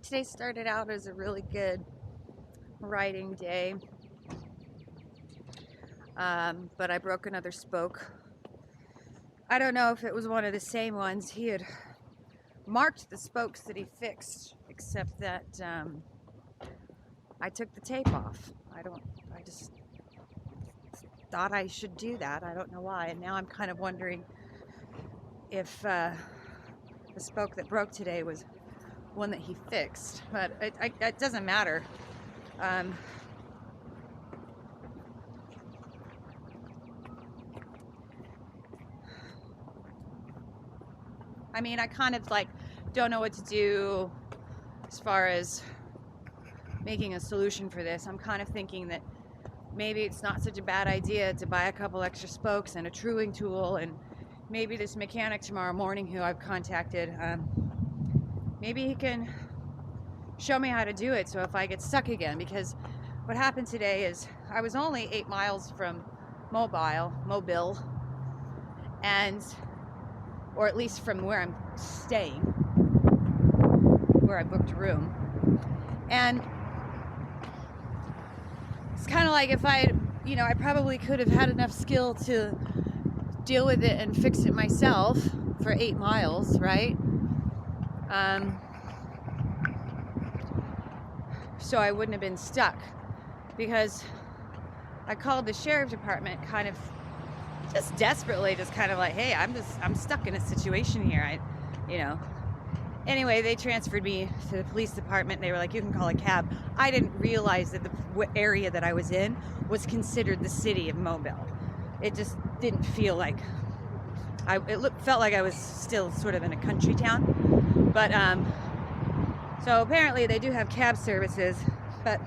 Today started out as a really good riding day, but I broke another spoke. I don't know if it was one of the same ones. He had marked the spokes that he fixed, except that I took the tape off. I just thought I should do that. I don't know why, and now I'm kind of wondering if the spoke that broke today was one that he fixed, but it doesn't matter. I mean, I kind of don't know what to do as far as making a solution for this. I'm kind of thinking that maybe it's not such a bad idea to buy a couple extra spokes and a truing tool, and maybe this mechanic tomorrow morning who I've contacted, maybe he can show me how to do it so if I get stuck again. Because what happened today is I was only 8 miles from Mobile, and or at least from where I'm staying, where I booked a room. And it's kind of like if I probably could have had enough skill to deal with it and fix it myself for 8 miles, right? So I wouldn't have been stuck, because I called the sheriff department kind of just desperately, just kind of like, hey, I'm stuck in a situation here. Anyway, they transferred me to the police department. They were like, you can call a cab. I didn't realize that the area that I was in was considered the city of Mobile. It just didn't feel like felt like I was still sort of in a country town. But so apparently they do have cab services, but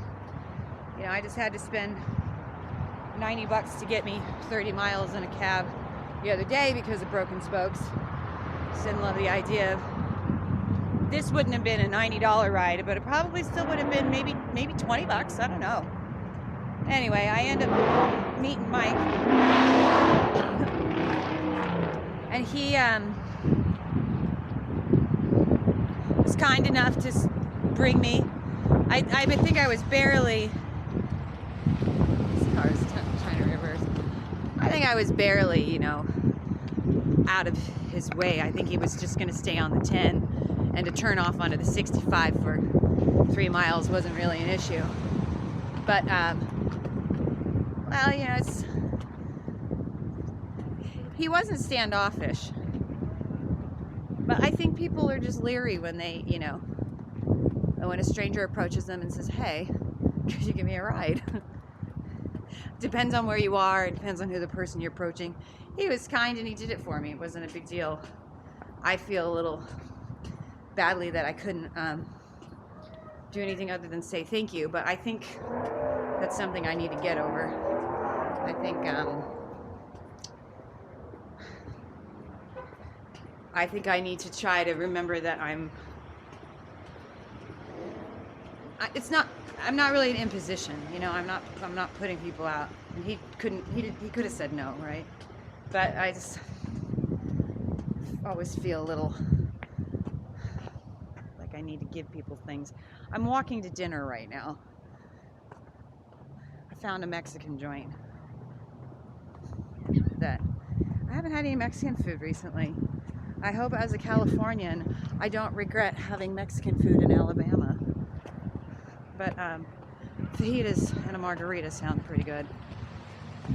I just had to spend $90 to get me 30 miles in a cab the other day because of broken spokes. Just didn't love the idea of this. Wouldn't have been a $90 ride, but it probably still would have been maybe $20. I don't know. Anyway, I end up meeting Mike, and he was kind enough to bring me. I think I was barely. This car is trying to reverse. I think I was barely, out of his way. I think he was just going to stay on the 10, and to turn off onto the 65 for 3 miles wasn't really an issue. But he wasn't standoffish. But I think people are just leery when they, when a stranger approaches them and says, hey, could you give me a ride? Depends on where you are. It depends on who the person you're approaching. He was kind and he did it for me. It wasn't a big deal. I feel a little badly that I couldn't do anything other than say thank you, but I think that's something I need to get over. I think I need to try to remember that I'm not really an imposition, I'm not putting people out. And he could have said no, right? But I just always feel a little like I need to give people things. I'm walking to dinner right now. I found a Mexican joint that I haven't had any Mexican food recently. I hope as a Californian I don't regret having Mexican food in Alabama. But fajitas and a margarita sound pretty good.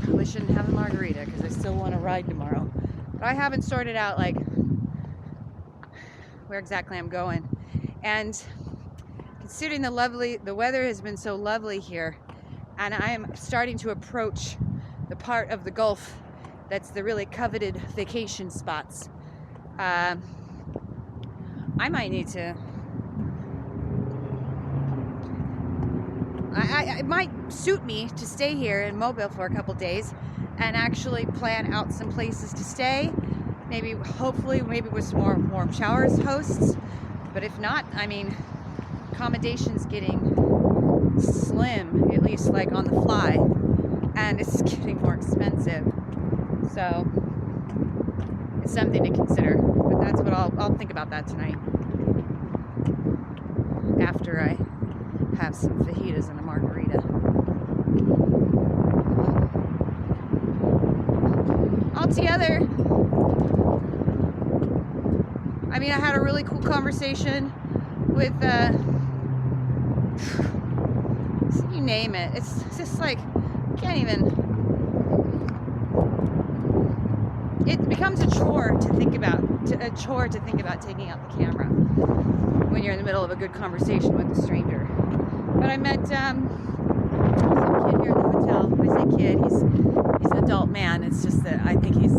Probably shouldn't have a margarita because I still want to ride tomorrow. But I haven't sorted out where exactly I'm going. And considering the weather has been so lovely here, and I am starting to approach the part of the Gulf that's the really coveted vacation spots, I might need to. It might suit me to stay here in Mobile for a couple days and actually plan out some places to stay. Hopefully with some more warm showers hosts. But if not, accommodations getting slim, at least on the fly, and it's getting more expensive. So it's something to consider. But that's what I'll think about that tonight. after I have some fajitas and a margarita. Altogether, I mean, I had a really cool conversation with, you name it. It's just like, can't even, it becomes a chore to think about, taking out the camera when you're in the middle of a good conversation with a stranger. But I met some kid here at the hotel. I say kid, he's an adult man. It's just that I think he's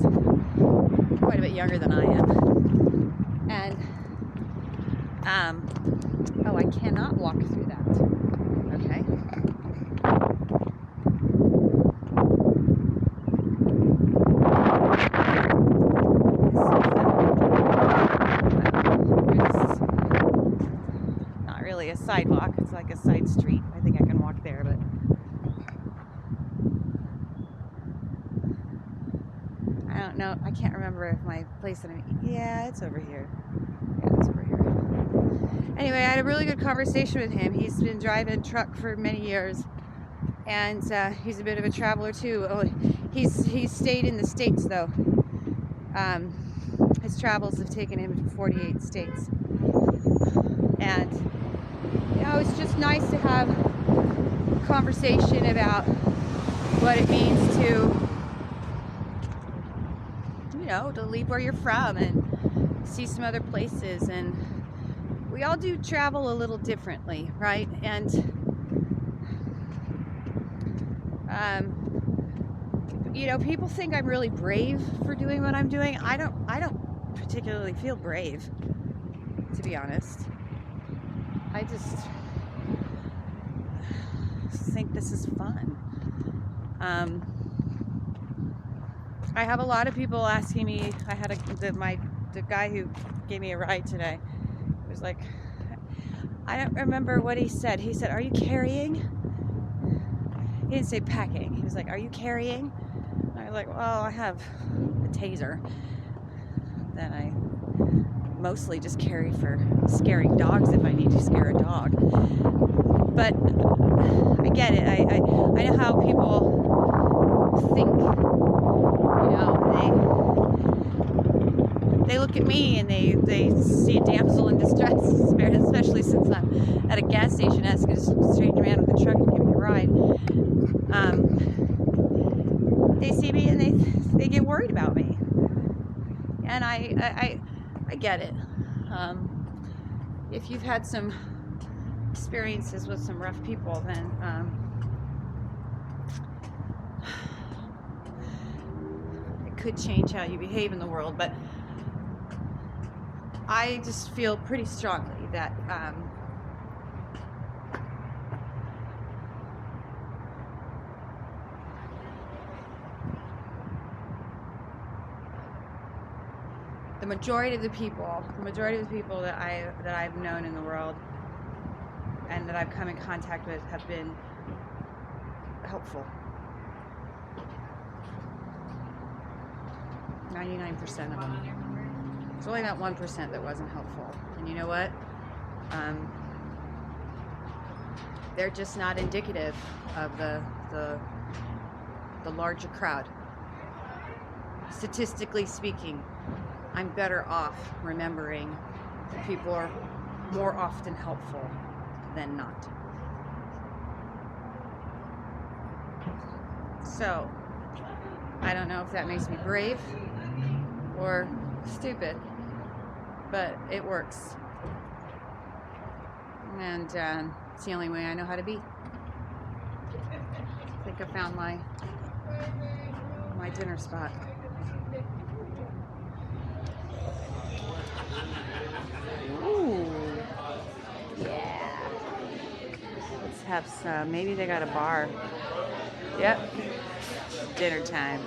quite a bit younger than I am. And oh, I cannot walk through that. Okay. Not really a sidewalk. It's like a side street. I think I can walk there, but I don't know. I can't remember if my place that yeah, it's over here. Yeah, it's over here. Anyway, I had a really good conversation with him. He's been driving truck for many years, and he's a bit of a traveler too. Oh, he's stayed in the States though. His travels have taken him to 48 states, and you know, it's just nice to have a conversation about what it means to, you know, to leave where you're from and see some other places. And we all do travel a little differently, right? And you know, people think I'm really brave for doing what I'm doing. I don't particularly feel brave, to be honest. I just think this is fun. I have a lot of people asking me. I had the guy who gave me a ride today was like, I don't remember what he said. He said, "Are you carrying?" He didn't say packing. He was like, "Are you carrying?" And I was like, "Well, I have a taser that I mostly just carry for scaring dogs if I need to scare a dog." But I get it. I know how people think. You know, they look at me and they see a damsel in distress, especially since I'm at a gas station asking a strange man with a truck to give me a ride. They see me and they get worried about me, and I get it. If you've had some experiences with some rough people, then it could change how you behave in the world. But I just feel pretty strongly that the majority of the people that I've known in the world and that I've come in contact with have been helpful. 99% of them. It's only that 1% that wasn't helpful. And you know what? They're just not indicative of the larger crowd. Statistically speaking, I'm better off remembering that people are more often helpful than not. So, I don't know if that makes me brave or stupid, but it works. And it's the only way I know how to be. I think I found my dinner spot. Ooh, yeah. Let's have some. Maybe they got a bar. Yep. Dinner time.